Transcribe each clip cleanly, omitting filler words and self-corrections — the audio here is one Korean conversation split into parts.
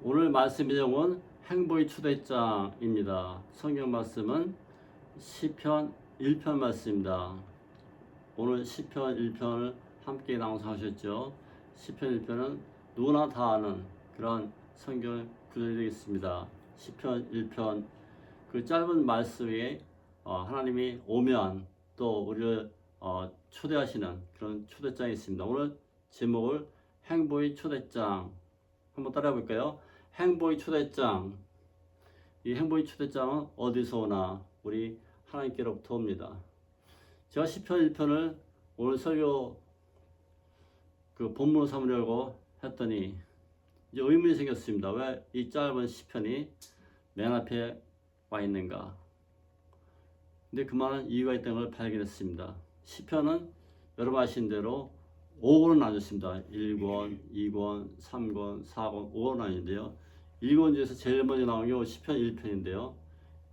오늘 말씀 내용은 행복의 초대장입니다. 성경 말씀은 시편 1편 말씀입니다. 오늘 시편 1편을 함께 낭송하셨죠. 시편 1편은 누구나 다 아는 그런 성경 구절이 되겠습니다. 시편 1편 그 짧은 말씀에 하나님이 오면 또 우리를 초대하시는 그런 초대장이 있습니다. 오늘 제목을 행복의 초대장 한번 따라해 볼까요? 행복의 초대장. 이 행복의 초대장은 어디서 오나? 우리 하나님께로부터 옵니다. 제가 시편 1편을 오늘 설교 그 본문을 삼으려고 했더니 이제 의문이 생겼습니다. 왜 이 짧은 시편이 맨 앞에 와 있는가? 근데 그만한 이유가 있다는 걸 발견했습니다. 시편은 여러분 아시는 대로 5권을 나눴습니다. 1권, 2권, 3권, 4권, 5권 나뉘는데요. 1권 중에서 제일 먼저 나온 게 시편 1편인데요.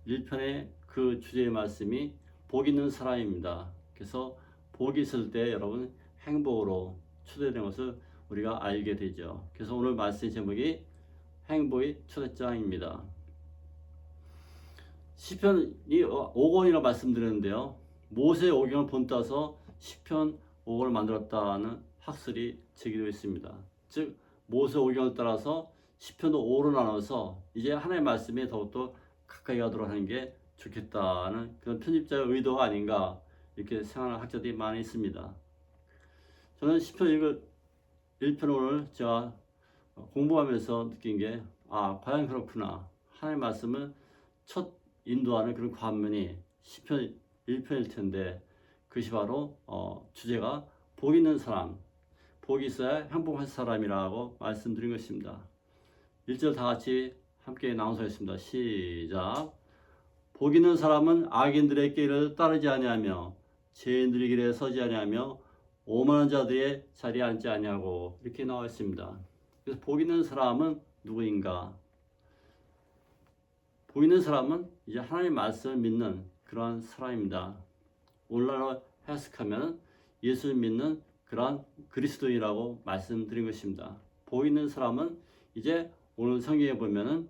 1편의 그 주제의 말씀이 복 있는 사람입니다. 그래서 복이 있을 때 여러분 행복으로 초대된 것을 우리가 알게 되죠. 그래서 오늘 말씀의 제목이 행복의 초대장입니다. 시편이 5권이라고 말씀드렸는데요. 모세의 오경을 본따서 시편 5권을 만들었다는 학설이 제기되어 있습니다. 즉 모세 오경을 따라서 시편도 5로 나눠서 이제 하나님의 말씀에 더욱더 가까이 가도록 하는 게 좋겠다는 그런 편집자의 의도가 아닌가 이렇게 생각하는 학자들이 많이 있습니다. 저는 시편 1편 오늘 제가 공부하면서 느낀 게 과연 그렇구나. 하나님의 말씀을 첫 인도하는 그런 관문이 시편 1편일 텐데 그것이 바로 주제가 복 있는 사람, 복이 있어야 행복한 사람이라고 말씀드린 것입니다. 1절 다 같이 함께 낭송하겠습니다. 시작. 복 있는 사람은 악인들의 길을 따르지 아니하며 죄인들의 길에 서지 아니하며 오만한 자들의 자리에 앉지 아니하고 이렇게 나와 있습니다. 그래서 복 있는 사람은 누구인가? 복 있는 사람은 이제 하나님의 말씀을 믿는 그러한 사람입니다. 오늘날로 해석하면 예수를 믿는 그러한 그리스도인이라고 말씀드린 것입니다. 복 있는 사람은 이제 오늘 성경에 보면은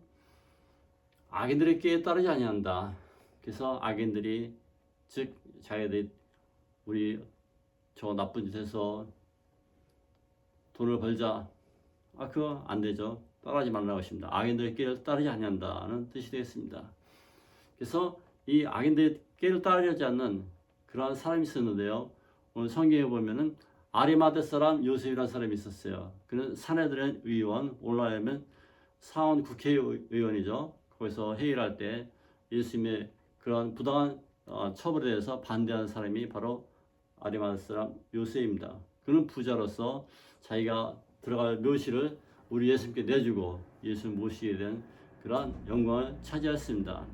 악인들의 길에 따르지 아니한다. 그래서 악인들이 즉 자기들이 우리 저 나쁜 짓해서 돈을 벌자. 그거 안 되죠. 따라하지 말라고 하십니다. 악인들의 길을 따르지 아니한다는 뜻이 되겠습니다. 그래서 이 악인들의 길을 따르지 않는 그러한 사람이 있었는데요. 오늘 성경에 보면은 아리마대 사람 요셉이라는 사람이 있었어요. 그는 산헤드린 의원, 오늘날에는 상원 국회의원이죠. 거기서 회의를 할 때 예수님의 그런 부당한 처벌에 대해서 반대하는 사람이 바로 아리마대 사람 요셉입니다. 그는 부자로서 자기가 들어갈 묘실을 우리 예수님께 내주고 예수를 모시게 된 그러한 영광을 차지했습니다.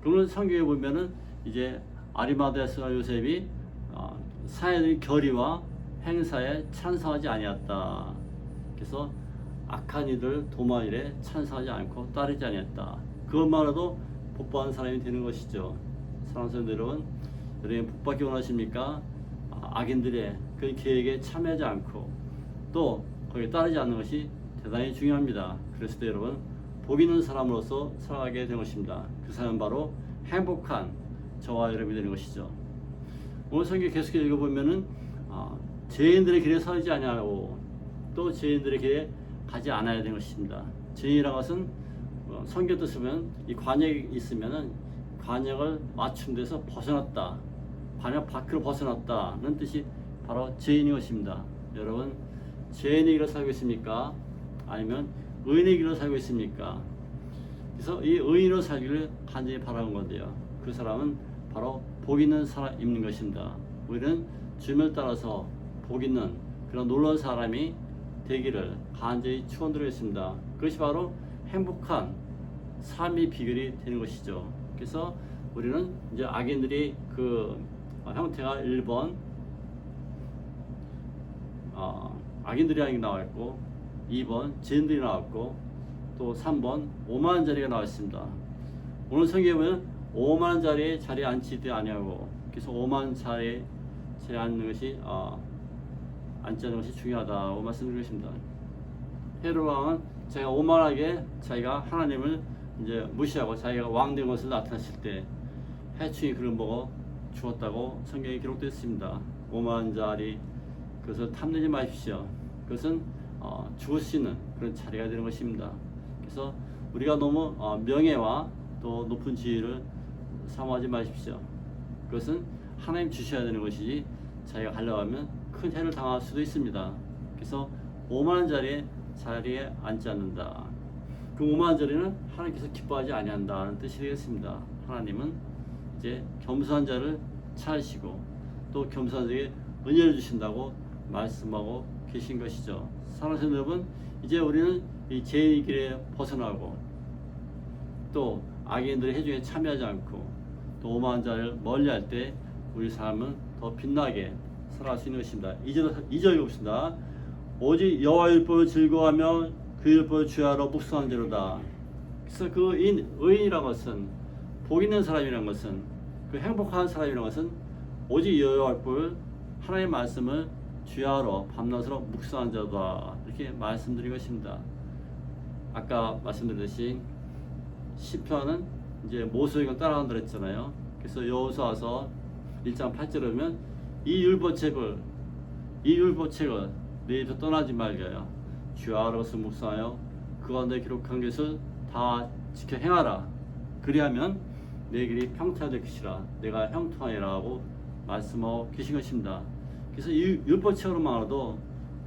그러면 성경에 보면은 이제 아리마대 사람 요셉이 사회의 결의와 행사에 찬성하지 아니었다. 그래서 악한 이들 도마 일에 찬성하지 않고 따르지 아니었다. 그것만으로도 복받은 사람이 되는 것이죠. 사랑하는 성도 여러분, 여러분 복받기 원하십니까? 악인들의 그 계획에 참여하지 않고 또 거기에 따르지 않는 것이 대단히 중요합니다. 그래서 여러분 복 있는 사람으로서 살아가게 된 것입니다. 그 사람은 바로 행복한 저와 여러분이 되는 것이죠. 오늘 성경 계속해서 읽어보면은 죄인들의 길에 서지 아니하고 또 죄인들의 길에 가지 않아야 되는 것입니다. 죄인이라는 것은 성경 뜻을 보면 이 관역이 있으면은 관역을 맞춘 데서 벗어났다. 관역 밖으로 벗어났다는 뜻이 바로 죄인인 것입니다. 여러분 죄인의 길을 살고 있습니까? 아니면 의인의 길을 살고 있습니까? 그래서 이 의인으로 살기를 간절히 바라는 건데요. 그 사람은 바로 복 있는 사람인 것입니다. 우리는 주님을 따라서 복 있는 그런 놀라운 사람이 되기를 간절히 축원드리겠습니다. 그것이 바로 행복한 삶의 비결이 되는 것이죠. 그래서 우리는 이제 악인들이 그 형태가 1번 악인들이라는 게 나와 있고 2번 죄인들이 나왔고 또 3번 오만한 자리가 나와 있습니다. 오늘 성경에 보면 오만한 자리에 앉지 아니하고 그래서 오만한 자리에 앉는 것이 앉지 않는 것이 중요하다고 말씀드리겠습니다. 헤롯 왕은 자기가 오만하게 자기가 하나님을 이제 무시하고 자기가 왕된 것을 나타냈을 때 해충이 그를 먹어 죽었다고 성경에 기록되었습니다. 오만한 자리 그것을 탐내지 마십시오. 그것은 죽을 수 있는 그런 자리가 되는 것입니다. 그래서 우리가 너무 명예와 또 높은 지위를 사모하지 마십시오. 그것은 하나님 주셔야 되는 것이지 자기가 가려가면 큰 해를 당할 수도 있습니다. 그래서 오만한 자리에 앉지 않는다. 그 오만한 자리는 하나님께서 기뻐하지 아니한다는 뜻이 되겠습니다. 하나님은 이제 겸손한 자를 찾으시고 또 겸손한 자에게 은혜를 주신다고 말씀하고 계신 것이죠. 사랑하는 성도 여러분, 이제 우리는 이 죄의 길에 벗어나고 또 악인들의 해중에 참여하지 않고 또 오만한 자를 멀리할 때 우리 삶은 더 빛나게 살아갈 수 있는 것입니다. 2절 읽읍시다. 오직 여호와 율법을 즐거워하며 그 율법을 주야로 묵상한 자로다. 그래서 그 의인이라는 것은 복 있는 사람이라는 것은 그 행복한 사람이라는 것은 오직 여호와 율법을 하나님의 말씀을 주야로 밤낮으로 묵상한 자다. 이렇게 말씀드린 것입니다. 아까 말씀드렸듯이 시편은 이제 모세가 따라간다 그랬잖아요. 그래서 여호수아서 1장 8절에 보면 이 율법책을 내 입에서 떠나지 말게 주야로 것을 묵상하여 그 가운데 기록한 것을 다 지켜 행하라. 그리하면 내 길이 평탄할 것이라 내가 형통하리라고 말씀하고 계신 것입니다. 그래서 이 율법책으로만으로도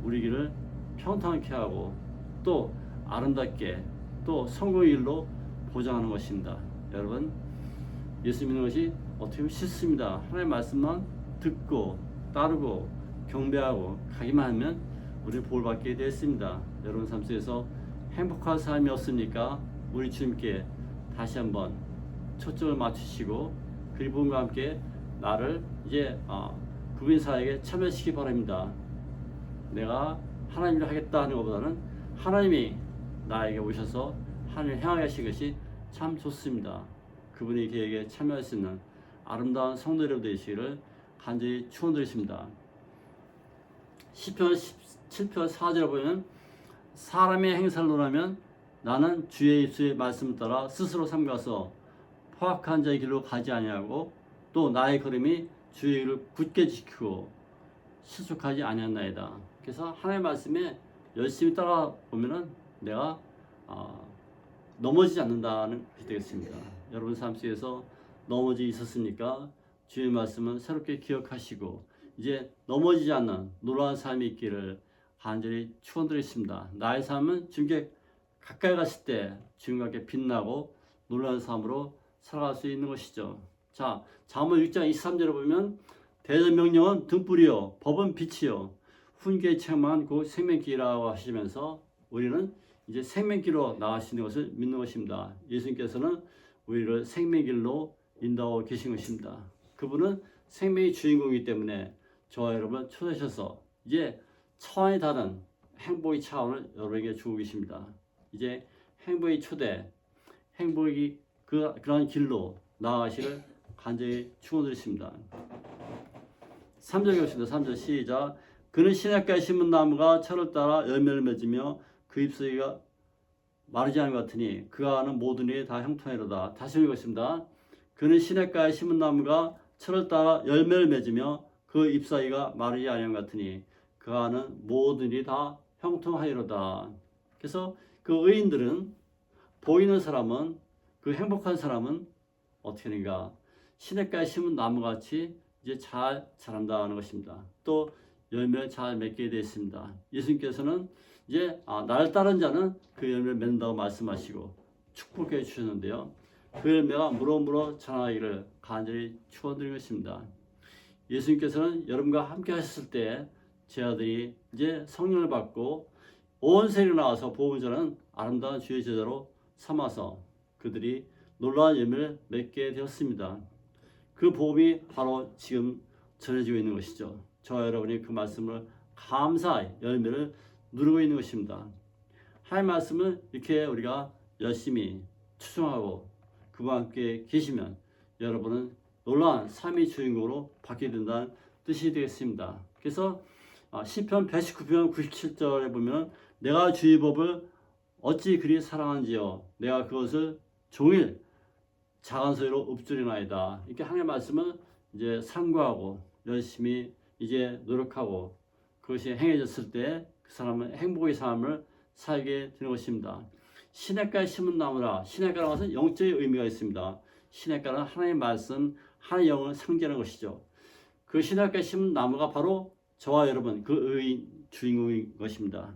우리 길을 평탄하게 하고 또 아름답게 또 성공의 길로 보장하는 것입니다. 여러분, 예수 믿는 것이 어떻게 보면 쉽습니다. 하나님의 말씀만 듣고 따르고 경배하고 가기만 하면 우리는 복을 받게 되었습니다. 여러분 삶 속에서 행복한 삶이 없습니까? 우리 주님께 다시 한번 초점을 맞추시고 그분과 함께 나를 이제 그분 사에게 참여시키기 바랍니다. 내가 하나님 일을 하겠다 하는 것보다는 하나님이 나에게 오셔서 하나님을 향하게 하신 것이 참 좋습니다. 그분의 계획에 참여할 수 있는 아름다운 성도 여러분 되시기를 간절히 축원드리십니다. 시편 7편 4절에 보면 사람의 행사를 논하면 나는 주의 입술의 말씀을 따라 스스로 삼가서 포악한 자의 길로 가지 아니하고 또 나의 걸음이 주의 길을 굳게 지키고 실족하지 아니하나이다. 그래서 하나님의 말씀에 열심히 따라 보면은 내가 넘어지지 않는다는 것이 되겠습니다. 여러분 삶 속에서 넘어지 있었습니까? 주의 말씀은 새롭게 기억하시고 이제 넘어지지 않는 놀라운 삶이 있기를 간절히 축원드리겠습니다. 나의 삶은 주님께 가까이 갔을 때 주님과 함께 빛나고 놀라운 삶으로 살아갈 수 있는 것이죠. 자, 잠언 6장 23절에 보면 대전 명령은 등불이요 법은 빛이요 훈계의 책망은 그 생명길이라고 하시면서 우리는 이제 생명길로 나갈 수 있는 것을 믿는 것입니다. 예수님께서는 우리를 생명길로 인도하고 계신 것입니다. 그분은 생명의 주인공이기 때문에 저와 여러분을 초대하셔서 이제 차원이 다른 행복의 차원을 여러분에게 주고 계십니다. 이제 행복의 초대, 행복이 그런 길로 나아가시를 간절히 축원드리십니다. 3절 읽습니다. 3절 시작. 그는 시냇가에 심은 나무가 철을 따라 열매를 맺으며 그 잎사귀가 마르지 않은 것 같으니 그가 하는 모든 일이 다 형통하리로다. 다시 읽겠습니다. 그는 시냇가에 심은 나무가 철을 따라 열매를 맺으며 그 잎사귀가 마르지 않은 것 같으니 그가 하는 모든 일이 다 형통하리로다. 그래서 그 의인들은 보이는 사람은 그 행복한 사람은 어떻게 하는가? 시냇가에 심은 나무같이 이제 잘 자란다는 것입니다. 또 열매를 잘 맺게 되어 있습니다. 예수님께서는 이제 나를 따른 자는 그 열매를 맺는다고 말씀하시고 축복해 주셨는데요. 그 열매가 무럭무럭 자라기를 간절히 축원드리는 것입니다. 예수님께서는 여러분과 함께 하셨을 때 제 아들이 이제 성령을 받고 온 세계로 나와서 복음을 전하는 아름다운 주의 제자로 삼아서 그들이 놀라운 열매를 맺게 되었습니다. 그 복음이 바로 지금 전해지고 있는 것이죠. 저와 여러분이 그 말씀을 감사히 열매를 누리고 있는 것입니다. 하나님의 말씀을 이렇게 우리가 열심히 추종하고 그와 함께 계시면 여러분은 놀라운 삶의 주인공으로 바뀌게 된다는 뜻이 되겠습니다. 그래서 시편 119편 97절에 보면 내가 주의 법을 어찌 그리 사랑한지요. 내가 그것을 종일 작은 소리로 읊조리나이다. 이렇게 하나님의 말씀은 이제 상고하고 열심히 이제 노력하고 그것이 행해졌을 때 그 사람은 행복의 삶을 살게 되는 것입니다. 시냇가에 심은 나무라. 시냇가라는 것은 영적인 의미가 있습니다. 시냇가는 하나님의 말씀, 하나님의 영을 상징하는 것이죠. 그 시냇가에 심은 나무가 바로 저와 여러분, 그 의인 주인공인 것입니다.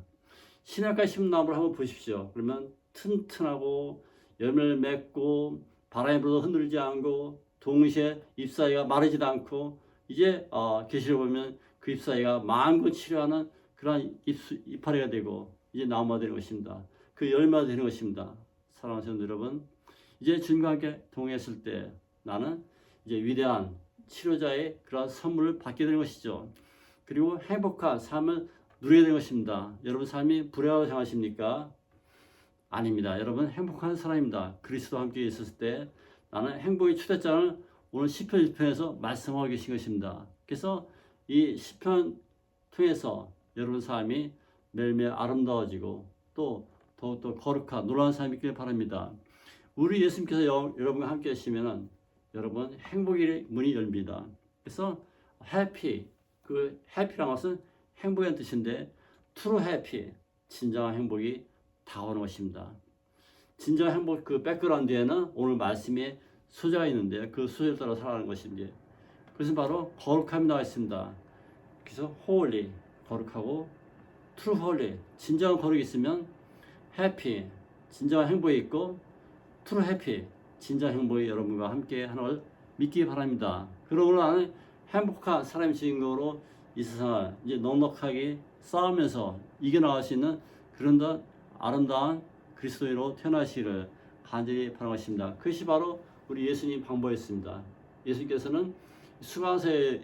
시냇가에 심은 나무를 한번 보십시오. 그러면 튼튼하고 열매를 맺고 바람에 불어도 흔들리지 않고 동시에 잎사귀가 마르지도 않고 이제 계시를 보면 그 잎사귀가 만군 치료하는 그러한 이파리가 되고 이제 나무가 되는 것입니다. 그 열매가 되는 것입니다. 사랑하는 성도 여러분, 이제 주님과 함께 동행했을 때 나는 이제 위대한 치료자의 그러한 선물을 받게 되는 것이죠. 그리고 행복한 삶을 누리게 되는 것입니다. 여러분 삶이 불행하다고 생각하십니까? 아닙니다. 여러분 행복한 사람입니다. 그리스도와 함께 있었을 때 나는 행복의 초대장을 오늘 시편 1편에서 말씀하고 계신 것입니다. 그래서 이 시편 통해서 여러분 삶이 매일매일 아름다워지고 또 더욱더 거룩한 놀라운 삶이 있길 바랍니다. 우리 예수님께서 여러분과 함께 하시면 여러분 행복의 문이 열립니다. 그래서 해피, 그 해피라는 것은 행복의 뜻인데 true happy, 진정한 행복이 다가오는 것입니다. 진정한 행복 그 백그라운드에는 오늘 말씀에 소재가 있는데 그 소재를 따라 살아가는 것입니다. 그것은 바로 거룩함이 나와 있습니다. 그래서 holy, 거룩하고 true holy, 진정한 거룩이 있으면 happy, 진정한 행복이 있고 true happy, 진정한 행복이 여러분과 함께 하는 걸 믿기 바랍니다. 그러므로 나는 행복한 사람의 주인공으로 이 세상을 이제 넉넉하게 싸우면서 이겨나갈 수 있는 그런 아름다운 그리스도인으로 태어나시기를 간절히 바라는 것입니다. 그것이 바로 우리 예수님 방법이었습니다. 예수님께서는 수강세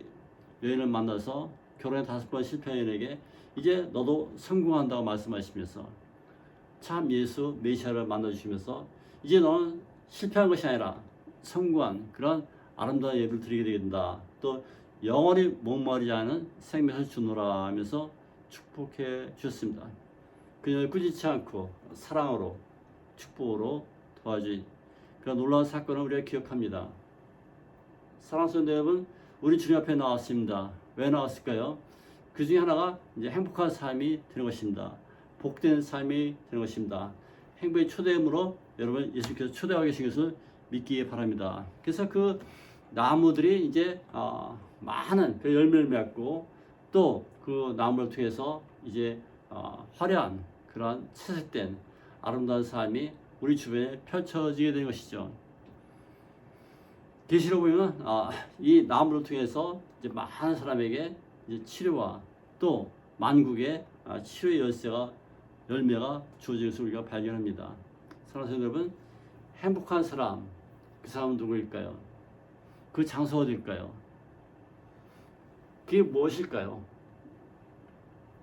여인을 만나서 결혼에 5번 실패한 여인에게 이제 너도 성공한다고 말씀하시면서 참 예수 메시아를 만나주시면서 이제 너는 실패한 것이 아니라 성공한 그런 아름다운 예배를 드리게 된다. 또 영원히 목마르지 않은 생명을 주노라 하면서 축복해 주셨습니다. 그녀를 꾸짖지 않고 사랑으로 축복으로 도와주신 그런 놀라운 사건을 우리가 기억합니다. 사랑하는 성도 여러분, 우리 주님 앞에 나왔습니다. 왜 나왔을까요? 그 중에 하나가 이제 행복한 삶이 되는 것입니다. 복된 삶이 되는 것입니다. 행복의 초대임으로 여러분 예수께서 초대하고 계신 것을 믿기 바랍니다. 그래서 그 나무들이 이제 많은 그 열매를 맺고 또 그 나무를 통해서 이제 화려한 그러한 채색된 아름다운 삶이 우리 주변에 펼쳐지게 되는 것이죠. 계시록 보면 이 나무를 통해서 이제 많은 사람에게 이제 치료와 또 만국의 치료의 열매가 주어지는 것을 우리가 발견합니다. 사랑하는 여러분, 행복한 사람, 그 사람은 누구일까요? 그 장소가 어딜까요? 그게 무엇일까요?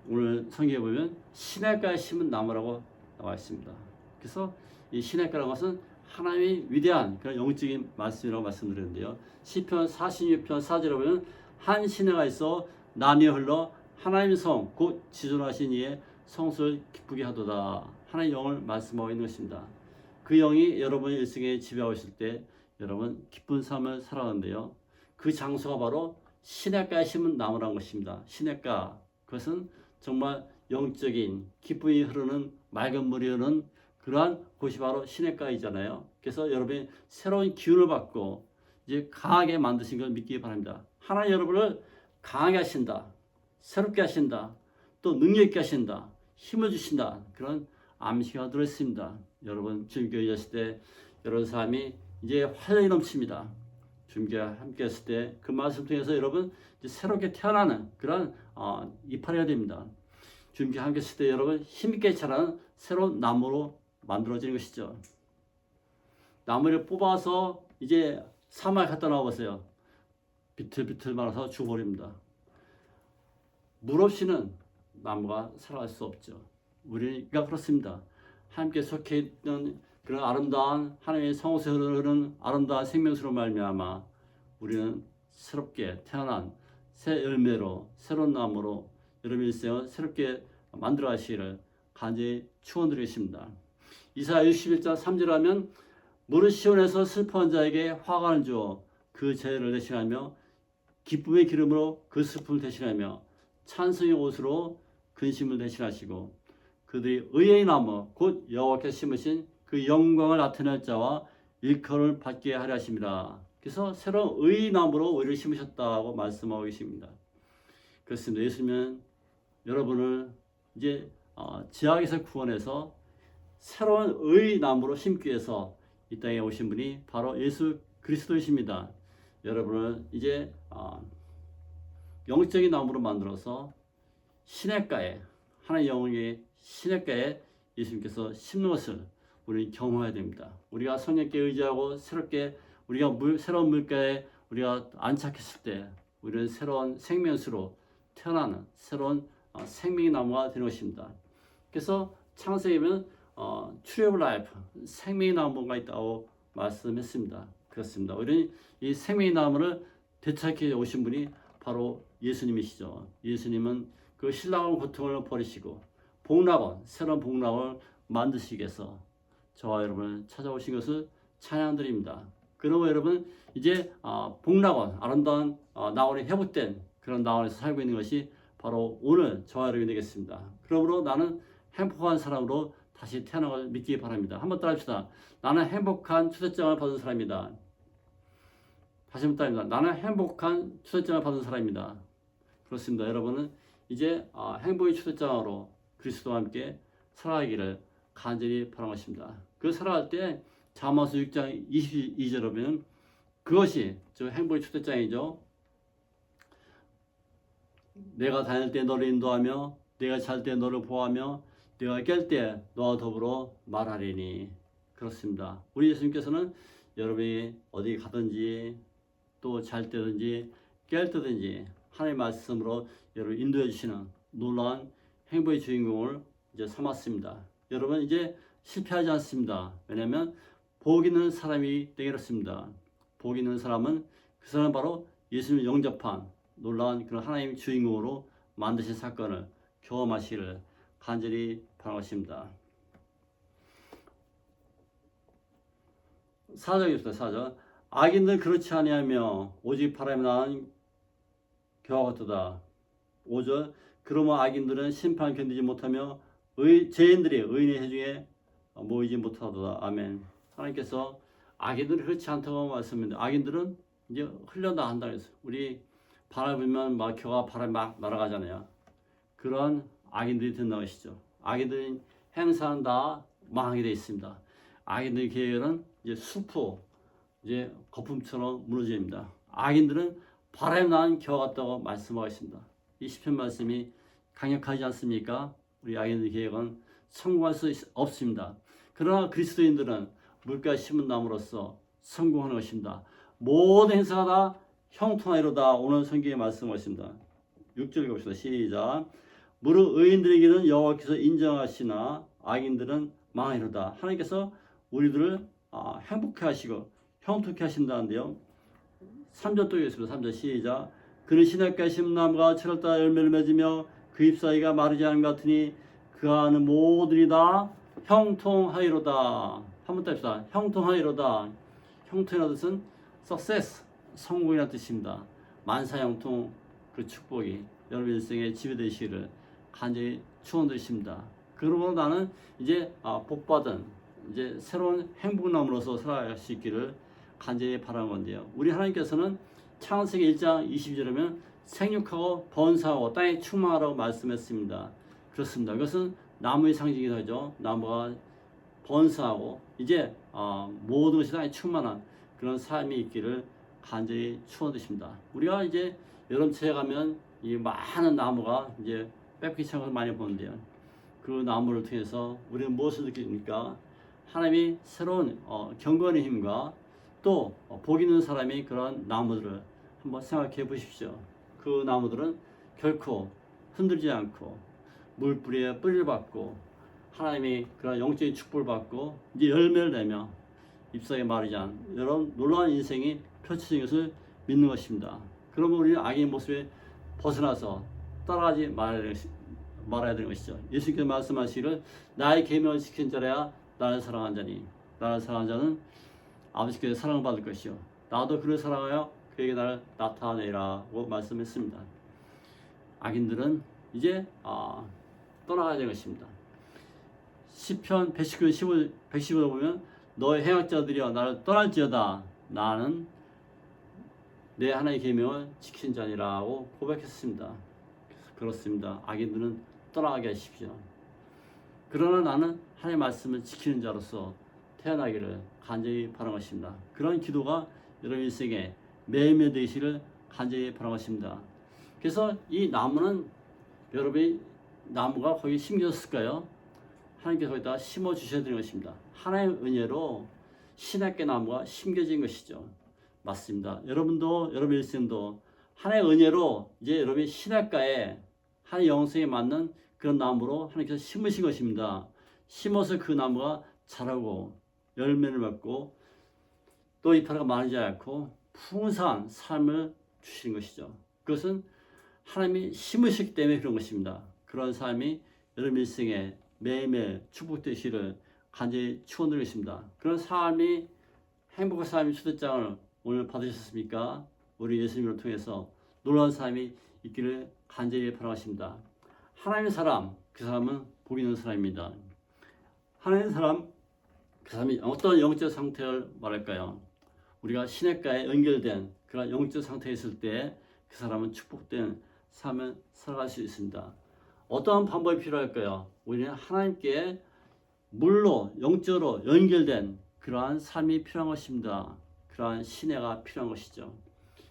오늘 성경에 보면 시냇가에 심은 나무라고 나와 있습니다. 그래서 이 시냇가라는 것은 하나님의 위대한 그런 영적인 말씀이라고 말씀드렸는데요. 시편 46편 4절에 보면 한 시내가 있어 남이 흘러 하나님의 성 곧 지존하신 이의 성소를 기쁘게 하도다. 하나님의 영을 말씀하고 있는 것입니다. 그 영이 여러분의 일생에 지배하고 있을 때 여러분 기쁜 삶을 살아가는데요. 그 장소가 바로 시냇가에 심은 나무라는 것입니다. 시냇가, 그것은 정말 영적인 기쁨이 흐르는 맑은 물이 흐르는 그러한 곳이 바로 시냇가이잖아요. 그래서 여러분이 새로운 기운을 받고 이제 강하게 만드신 걸 믿기 바랍니다. 하나님 여러분을 강하게 하신다, 새롭게 하신다, 또 능력 있게 하신다, 힘을 주신다, 그런 암시가 들어있습니다. 여러분 주님께 의하실 때 여러분 삶이 이제 활력이 넘칩니다. 주님과 함께 했을 때 그 말씀 통해서 여러분 이제 새롭게 태어나는 그런 이파리가 됩니다. 주님과 함께 했을 때 여러분 힘있게 자라는 새로운 나무로 만들어지는 것이죠. 나무를 뽑아서 이제 사막에 갖다 놔보세요. 비틀비틀 말아서 죽어버립니다. 물 없이는 나무가 살아갈 수 없죠. 우리가 그렇습니다. 함께 속해 있던 그런 아름다운 하나님의 성소에 흐르는 아름다운 생명수로 말미암아 우리는 새롭게 태어난 새 열매로 새로운 나무로 여러분의 일생을 새롭게 만들어 가시기를 간절히 축원드리겠습니다. 이사야 61장 3절 하면 무릇 시온에서 슬퍼한 자에게 화관을 주어 그 죄를 대신하며 기쁨의 기름으로 그 슬픔을 대신하며 찬송의 옷으로 근심을 대신하시고 그들이 의의 나무 곧 여호와께서 심으신 그 영광을 나타낼 자와 일컬을 받게 하려 하심이라. 그래서 새로운 의의 나무로 우리를 심으셨다고 말씀하고 계십니다. 그렇습니다. 예수님은 여러분을 이제 지악에서 구원해서 새로운 의의 나무로 심기 위해서 이 땅에 오신 분이 바로 예수 그리스도이십니다. 여러분을 이제 영적인 나무로 만들어서 시냇가에 하나의 영혼의 시냇가에 예수님께서 심는 것을 우리는 경험해야 됩니다. 우리가 성령께 의지하고 새롭게 우리가 새로운 물가에 우리가 안착했을 때 우리는 새로운 생명수로 태어나는 새로운 생명의 나무가 되는 것입니다. 그래서 창세기에 보면 Tree of Life, 생명의 나무가 있다고 말씀했습니다. 그렇습니다. 우리는 이 생명의 나무를 되찾게 오신 분이 바로 예수님이시죠. 예수님은 그 신랑한 고통을 버리시고 복락원, 새로운 복락을 만드시기 위해서 저와 여러분을 찾아오신 것을 찬양드립니다. 그러므로 여러분 이제 복락원, 아름다운 나원이 회복된 그런 나원에서 살고 있는 것이 바로 오늘 저와 여러분이 되겠습니다. 그러므로 나는 행복한 사람으로 다시 태어난 걸 믿기 바랍니다. 한번 따라합시다. 나는 행복한 초대장을 받은 사람입니다. 다시 한번 따라합니다. 나는 행복한 초대장을 받은 사람입니다. 그렇습니다. 여러분은 이제 행복의 초대장으로 그리스도와 함께 살아가기를 간절히 바라는 것입니다. 그 살아갈 때 잠언서 6장 22절에 보면 그것이 저 행복의 초대장이죠. 내가 다닐 때 너를 인도하며 내가 잘 때 너를 보호하며 내가 깰 때 너와 더불어 말하리니. 그렇습니다. 우리 예수님께서는 여러분이 어디 가든지 또 잘 때든지 깰 때든지 하나님의 말씀으로 여러분 인도해 주시는 놀라운 행복의 주인공을 이제 삼았습니다. 여러분 이제 실패하지 않습니다. 왜냐하면 복 있는 사람이 되겠습니다. 복 있는 사람은 그 사람 바로 예수님을 영접한 놀라운 그런 하나님의 주인공으로 만드신 사건을 경험하시기를 간절히 바라겠습니다. 4절입니다. 4절. 악인들 그렇지 아니하며 오직 바람이 나는 겨와 같도다. 5절. 그러므로 악인들은 심판 견디지 못하며 죄인들이 의인의 해중에 모이지 못하도다. 아멘. 하나님께서 악인들은 그렇지 않다고 말씀합니다. 악인들은 이제 흘려나간다 그랬어요. 우리 바람 불면 막 겨가 바람이 막 날아가잖아요. 그런 악인들이 된다고 하시죠. 악인들의 행사는 다 망하게 되어 있습니다. 악인들의 계획은 이제 수포, 이제 거품처럼 무너집니다. 악인들은 바람이 나는 겨와 같다고 말씀하고 있습니다. 이 시편 말씀이 강력하지 않습니까? 우리 악인들의 계획은 성공할 수 없습니다. 그러나 그리스도인들은 물가에 심은 나무로서 성공하는 것입니다. 모든 행사가 다 형통하리로다. 오늘 성경에 말씀하십니다. 6절 봅시다. 시작. 무릇 의인들에게는 여호와께서 인정하시나 악인들은 망하리로다. 하나님께서 우리들을 행복해 하시고 형통케 하신다는데요. 3절 또 읽겠습니다. 3절 시작. 그는 시냇가에 심은 나무가 철을 따라 열매를 맺으며 그 잎사귀가 마르지 않은 것 같으니 그 안은 모든이 다 형통하리로다. 한번 더 합시다. 형통하리로다. 형통이라는 뜻은 success, 성공이라는 뜻입니다. 만사형통 그 축복이 여러분 인생의 지배되시기를 간절히 축원드립니다. 그러므로 나는 이제 복받은 이제 새로운 행복남으로서 살아갈 수 있기를 간절히 바라는 건데요. 우리 하나님께서는 창세기 1장 22절이면 생육하고 번성하고 땅에 충만하라고 말씀했습니다. 그렇습니다. 이것은 나무의 상징이기도 하죠. 나무가 번성하고 이제 모든 것이 땅에 충만한 그런 삶이 있기를 간절히 축원드립니다. 우리가 이제 여름철에 가면 이 많은 나무가 이제 빽빽한 것을 많이 보는데요. 그 나무를 통해서 우리는 무엇을 느낍니까? 하나님이 새로운 경건의 힘과 또 복 있는 사람이 그런 나무들을 한번 생각해 보십시오. 그 나무들은 결코 흔들지 않고 물뿌리에 뿌리를 받고 하나님이 그런 영적인 축복을 받고 이제 열매를 내며 잎사귀 마르지 않은 이런 놀라운 인생이 펼쳐진 것을 믿는 것입니다. 그러면 우리는 악의 모습에 벗어나서 따라가지 말해야 되는 것이죠. 예수님께서 말씀하시기를 나의 계명을 지킨 자라야 나를 사랑한 자니 나를 사랑한 자는 아버지께서 사랑받을 것이요 나도 그를 사랑하여 그에게 나를 나타내라고 말씀했습니다. 악인들은 이제 떠나가야 되는 것입니다. 시편 119, 115에 보면 너의 행악자들이여 나를 떠날지어다 나는 내 하나님의 계명을 지킨 자니라고 고백했습니다. 그렇습니다. 악인들은 떠나가게 하십시오. 그러나 나는 하나님의 말씀을 지키는 자로서 태어나기를 간절히 바라는 것입니다. 그런 기도가 여러분 일생에 매일매일 되시를 간절히 바라는 것입니다. 그래서 이 나무는 여러분이 나무가 거기 심겨졌을까요? 하나님께서 거기다 심어 주셔야 되는 것입니다. 하나님의 은혜로 신학계 나무가 심겨진 것이죠. 맞습니다. 여러분도 여러분 일생도 하나님의 은혜로 이제 여러분이 신학가에 하나님의 영성에 맞는 그런 나무로 하나님께서 심으신 것입니다. 심어서 그 나무가 자라고 열매를 맺고 또 이파리가 마르지 않고 풍성한 삶을 주시는 것이죠. 그것은 하나님이 심으셨기 때문에 그런 것입니다. 그런 삶이 여러분 일생에 매일매일 축복되시를 간절히 축원드리겠습니다. 그런 삶이 행복한 삶의 초대장을 오늘 받으셨습니까? 우리 예수님을 통해서 놀라운 삶이 있기를 간절히 바라겠습니다. 하나님의 사람, 그 사람은 복 있는 사람입니다. 하나님의 사람, 그 사람이 어떤 영적 상태를 말할까요? 우리가 신학가에 연결된 그런 영적 상태에 있을 때 그 사람은 축복된 삶을 살아갈 수 있습니다. 어떠한 방법이 필요할까요? 우리는 하나님께 물로 영적으로 연결된 그러한 삶이 필요한 것입니다. 그러한 신뢰가 필요한 것이죠.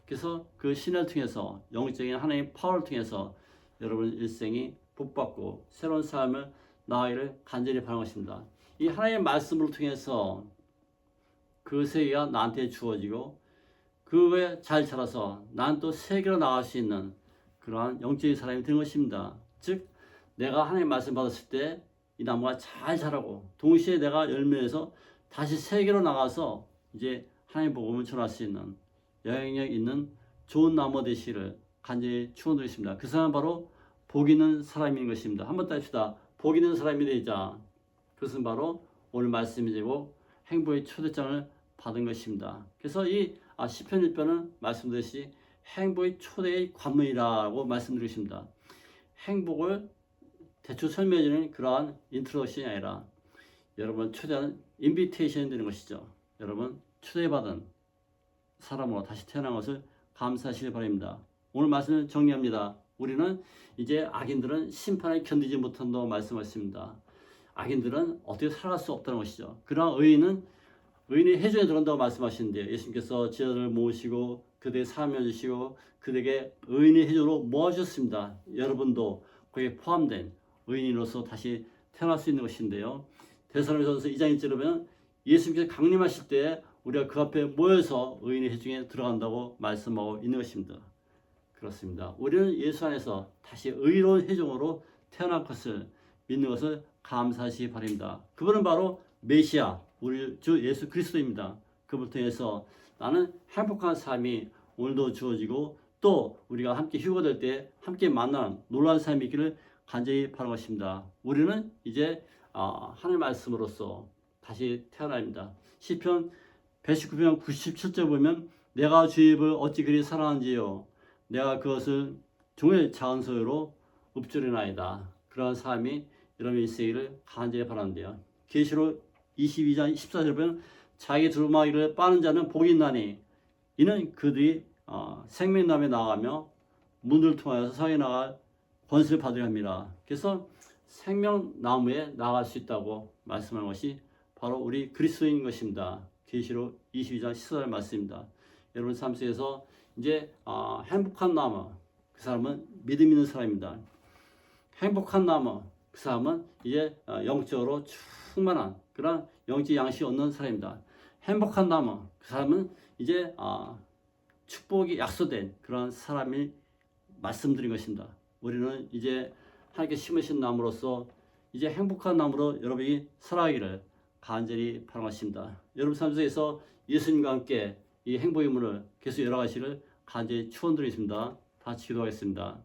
그래서 그 신뢰를 통해서 영적인 하나님의 파워를 통해서 여러분 일생이 복받고 새로운 삶을 나아가기를 간절히 바라는 것입니다. 이 하나님의 말씀을 통해서 그 세계가 나한테 주어지고 그거에 잘 자라서 난 또 세계로 나갈 수 있는 그러한 영적인 사람이 되는 것입니다. 즉 내가 하나님의 말씀 받았을 때 이 나무가 잘 자라고 동시에 내가 열매에서 다시 세계로 나가서 이제 하나님의 복음을 전할 수 있는 영향력 있는 좋은 나무 되시를 간절히 축원드리겠습니다. 그 사람은 바로 복 있는 사람인 것입니다. 한번 따집시다. 복 있는 사람이 되자. 그것은 바로 오늘 말씀이 되고 행복의 초대장을 받은 것입니다. 그래서 이 시편 1편은 말씀드렸듯이 행복의 초대의 관문이라고 말씀드리십니다. 행복을 대충 설명해주는 그러한 인트로덕션이 아니라 여러분 초대하는 인비테이션이 되는 것이죠. 여러분 초대받은 사람으로 다시 태어난 것을 감사하시길 바랍니다. 오늘 말씀을 정리합니다. 우리는 이제 악인들은 심판을 견디지 못한다고 말씀하셨습니다. 악인들은 어떻게 살아갈 수 없다는 것이죠. 그러나 의인의 해중에 들어간다고 말씀하시는데요. 예수님께서 제자들을 모으시고 그들에게 사명을 주시고 그들에게 의인의 해중으로 모아주셨습니다. 여러분도 거기에 포함된 의인으로서 다시 태어날 수 있는 것인데요. 데살로니가전서 2장 1절에 보면 예수님께서 강림하실 때 우리가 그 앞에 모여서 의인의 해중에 들어간다고 말씀하고 있는 것입니다. 그렇습니다. 우리는 예수 안에서 다시 의로운 해중으로 태어날 것을 믿는 것을 감사하시기 바랍니다. 그분은 바로 메시아, 우리 주 예수 그리스도입니다. 그분을 통해서 나는 행복한 삶이 오늘도 주어지고 또 우리가 함께 휴거될 때 함께 만나는 놀라운 삶이 있기를 간절히 바라는 것입니다. 우리는 이제 하나님의 말씀으로서 다시 태어납니다. 시편 119편 97절 보면 내가 주의 입을 어찌 그리 사랑한지요 내가 그것을 종일 작은 소유로 읊조리나이다. 그러한 삶이 여러분 일생을 간절히 바라는데요. 계시록 22장 14절 보면 자기 두루마기를 빠는 자는 복이 있나니 이는 그들이 생명나무에 나아가며 문을 통하여서 성에 나갈 권세를 받으려 합니다. 그래서 생명나무에 나아갈 수 있다고 말씀하는 것이 바로 우리 그리스도인 것입니다. 계시록 22장 14절 말씀입니다. 여러분 삶 속에서 이제 행복한 나무 그 사람은 믿음 있는 사람입니다. 행복한 나무 그 사람은 이제 영적으로 충만한 그런 영적 양식이 얻는 사람입니다. 행복한 나무 그 사람은 이제 축복이 약속된 그런 사람이 말씀드린 것입니다. 우리는 이제 하나님께 심으신 나무로서 이제 행복한 나무로 여러분이 살아가기를 간절히 바라겠습니다. 여러분 삶 속에서 예수님과 함께 이 행복의 문을 계속 열어가시를 간절히 축원드리겠습니다. 다 같이 기도하겠습니다.